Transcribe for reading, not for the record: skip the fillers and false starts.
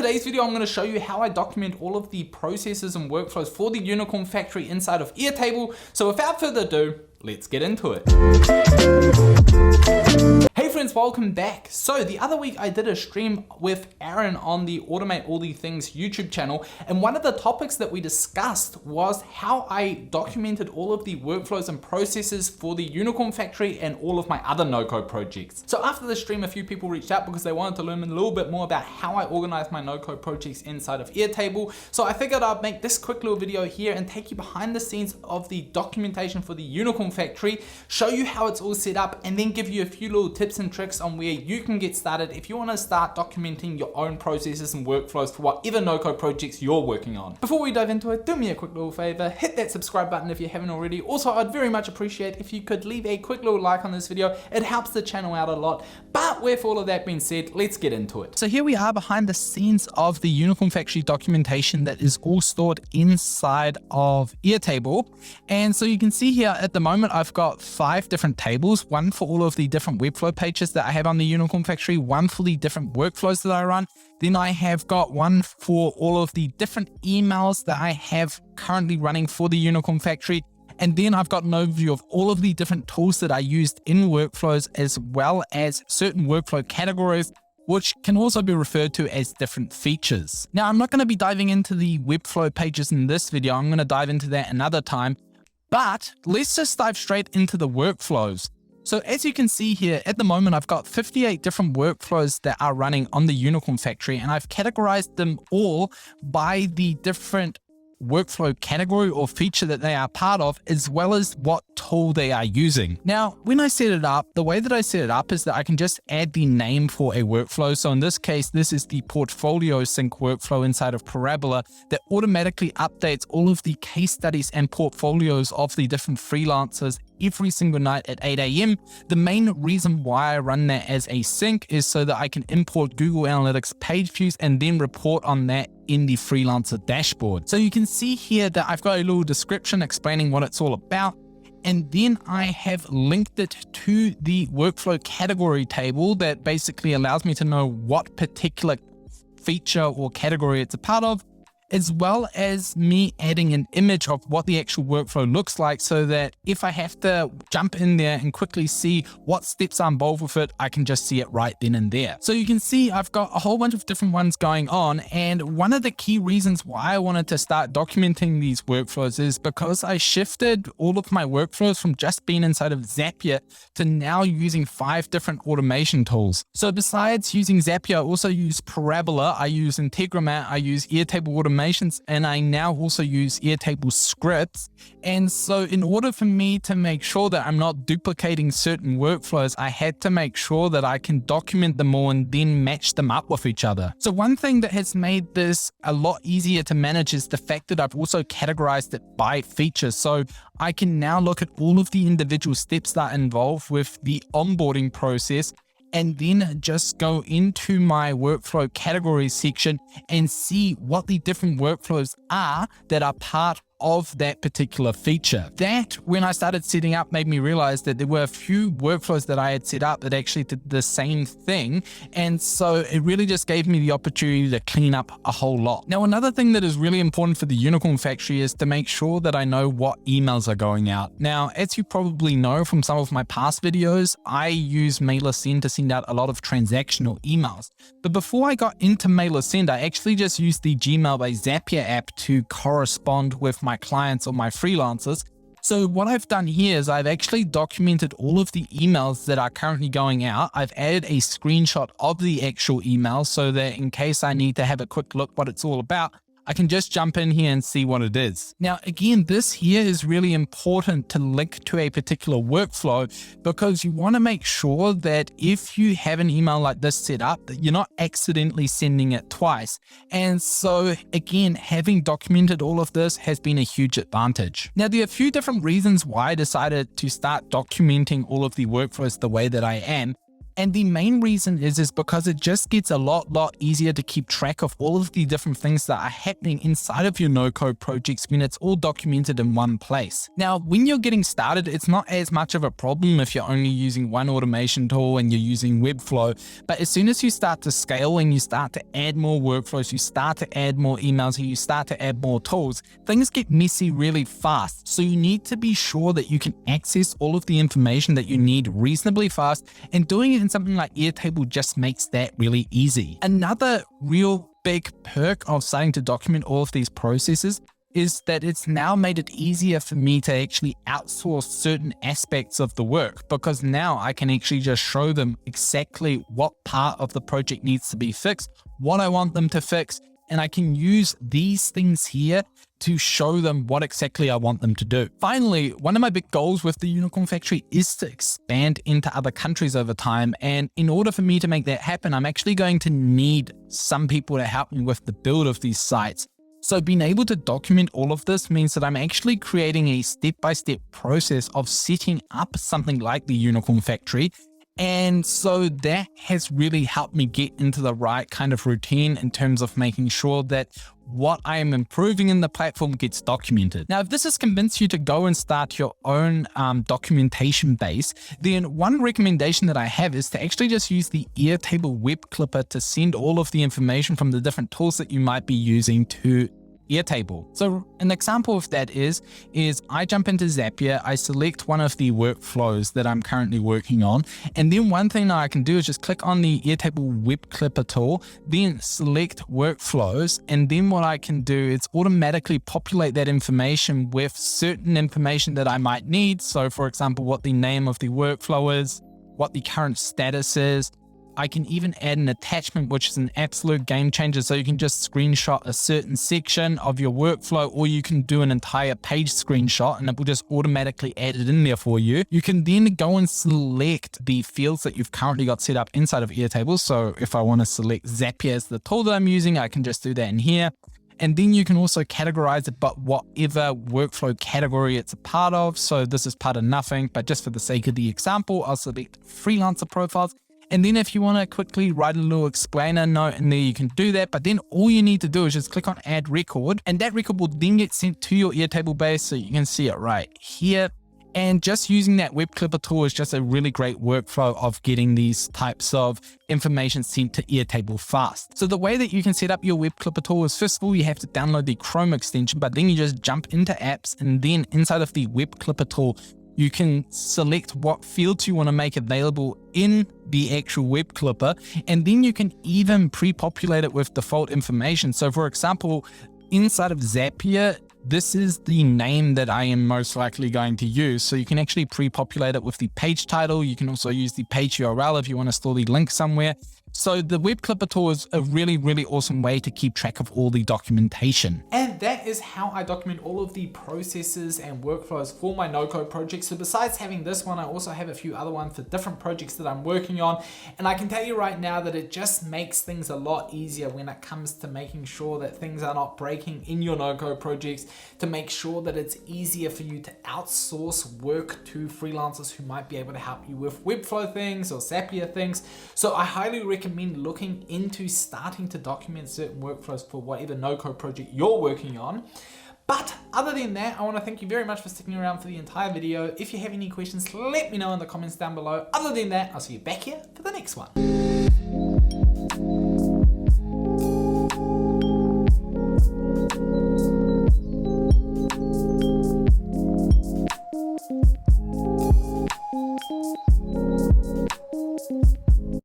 today's video, I'm going to show you how I document all of the processes and workflows for the Unicorn Factory inside of Airtable. So without further ado, let's get into it. Hey friends, welcome back. So the other week I did a stream with Aaron on the Automate All the Things YouTube channel, and one of the topics that we discussed was how I documented all of the workflows and processes for the Unicorn Factory and all of my other no-code projects. So after the stream, a few people reached out because they wanted to learn a little bit more about how I organize my no-code projects inside of Airtable. So I figured I'd make this quick little video here and take you behind the scenes of the documentation for the Unicorn Factory, show you how it's all set up, and then give you a few little tips and tricks on where you can get started if you want to start documenting your own processes and workflows for whatever no-code projects you're working on. Before we dive into it, do me a quick little favor, hit that subscribe button if you haven't already. Also, I'd very much appreciate if you could leave a quick little like on this video. It helps the channel out a lot. But with all of that being said, let's get into it. So here we are behind the scenes of the Unicorn Factory documentation that is all stored inside of Airtable. And so you can see here at the moment, I've got 5 different tables, one for all of the different Webflow pages that I have on the Unicorn Factory, one for the different workflows that I run. Then I have got one for all of the different emails that I have currently running for the Unicorn Factory. And then I've got an overview of all of the different tools that I used in workflows, as well as certain workflow categories, which can also be referred to as different features. Now, I'm not going to be diving into the Webflow pages in this video. I'm going to dive into that another time. But let's just dive straight into the workflows. So as you can see here, at the moment, I've got 58 different workflows that are running on the Unicorn Factory, and I've categorized them all by the different workflow category or feature that they are part of, as well as what tool they are using. Now, when I set it up, the way that I set it up is that I can just add the name for a workflow. So in this case, this is the portfolio sync workflow inside of Parabola that automatically updates all of the case studies and portfolios of the different freelancers every single night at 8 a.m. The main reason why I run that as a sync is so that I can import Google Analytics page views and then report on that in the freelancer dashboard. So you can see here that I've got a little description explaining what it's all about. And then I have linked it to the workflow category table that basically allows me to know what particular feature or category it's a part of, as well as me adding an image of what the actual workflow looks like, so that if I have to jump in there and quickly see what steps are involved with it, I can just see it right then and there. So you can see I've got a whole bunch of different ones going on. And one of the key reasons why I wanted to start documenting these workflows is because I shifted all of my workflows from just being inside of Zapier to now using 5 different automation tools. So besides using Zapier, I also use Parabola, I use Integromat, I use Airtable Automation, and I now also use Airtable scripts. And so in order for me to make sure that I'm not duplicating certain workflows, I had to make sure that I can document them all and then match them up with each other. So one thing that has made this a lot easier to manage is the fact that I've also categorized it by feature. So I can now look at all of the individual steps that are involved with the onboarding process, and then just go into my workflow categories section and see what the different workflows are that are part of that particular feature. That, when I started setting up, made me realize that there were a few workflows that I had set up that actually did the same thing. And so it really just gave me the opportunity to clean up a whole lot. Now, another thing that is really important for the Unicorn Factory is to make sure that I know what emails are going out. Now, as you probably know from some of my past videos, I use MailerSend to send out a lot of transactional emails. But before I got into MailerSend, I actually just used the Gmail by Zapier app to correspond with my clients or my freelancers. So what I've done here is I've actually documented all of the emails that are currently going out. I've added a screenshot of the actual email so that in case I need to have a quick look what it's all about, I can just jump in here and see what it is. Now, again, this here is really important to link to a particular workflow, because you want to make sure that if you have an email like this set up, that you're not accidentally sending it twice. And so again, having documented all of this has been a huge advantage. Now, there are a few different reasons why I decided to start documenting all of the workflows the way that I am. And the main reason is because it just gets a lot easier to keep track of all of the different things that are happening inside of your no-code projects when it's all documented in one place. Now, when you're getting started, it's not as much of a problem if you're only using one automation tool and you're using Webflow. But as soon as you start to scale and you start to add more workflows, you start to add more emails, and you start to add more tools, things get messy really fast. So you need to be sure that you can access all of the information that you need reasonably fast, and doing it in something like Airtable just makes that really easy. Another real big perk of starting to document all of these processes is that it's now made it easier for me to actually outsource certain aspects of the work, because now I can actually just show them exactly what part of the project needs to be fixed, what I want them to fix, and I can use these things here to show them what exactly I want them to do. Finally, one of my big goals with the Unicorn Factory is to expand into other countries over time. And in order for me to make that happen, I'm actually going to need some people to help me with the build of these sites. So being able to document all of this means that I'm actually creating a step-by-step process of setting up something like the Unicorn Factory. And so that has really helped me get into the right kind of routine in terms of making sure that what I am improving in the platform gets documented. Now, if this has convinced you to go and start your own documentation base, then one recommendation that I have is to actually just use the Airtable web clipper to send all of the information from the different tools that you might be using to Airtable. So an example of that is I jump into Zapier, I select one of the workflows that I'm currently working on, and then one thing that I can do is just click on the Airtable web clipper tool, then select workflows, and then what I can do is automatically populate that information with certain information that I might need. So for example, what the name of the workflow is, what the current status is. I can even add an attachment, which is an absolute game changer. So you can just screenshot a certain section of your workflow, or you can do an entire page screenshot and it will just automatically add it in there for you. You can then go and select the fields that you've currently got set up inside of Airtable. So if I want to select Zapier as the tool that I'm using, I can just do that in here. And then you can also categorize it, but whatever workflow category it's a part of. So this is part of nothing, but just for the sake of the example, I'll select freelancer profiles. And then if you want to quickly write a little explainer note in there, you can do that. But then all you need to do is just click on add record, and that record will then get sent to your Airtable base. So you can see it right here. And just using that web clipper tool is just a really great workflow of getting these types of information sent to Airtable fast. So the way that you can set up your web clipper tool is, first of all, you have to download the Chrome extension, but then you just jump into apps, and then inside of the web clipper tool, you can select what fields you want to make available in the actual web clipper, and then you can even pre-populate it with default information. So for example, inside of Zapier, this is the name that I am most likely going to use. So you can actually pre-populate it with the page title. You can also use the page URL if you want to store the link somewhere. So the web clipper tool is a really awesome way to keep track of all the documentation. And that is how I document all of the processes and workflows for my no-code projects. So besides having this one, I also have a few other ones for different projects that I'm working on. And I can tell you right now that it just makes things a lot easier when it comes to making sure that things are not breaking in your no-code projects, to make sure that it's easier for you to outsource work to freelancers who might be able to help you with Webflow things or Zapier things. So I highly recommend looking into starting to document certain workflows for whatever no-code project you're working on. But other than that, I want to thank you very much for sticking around for the entire video. If you have any questions, let me know in the comments down below. Other than that, I'll see you back here for the next one.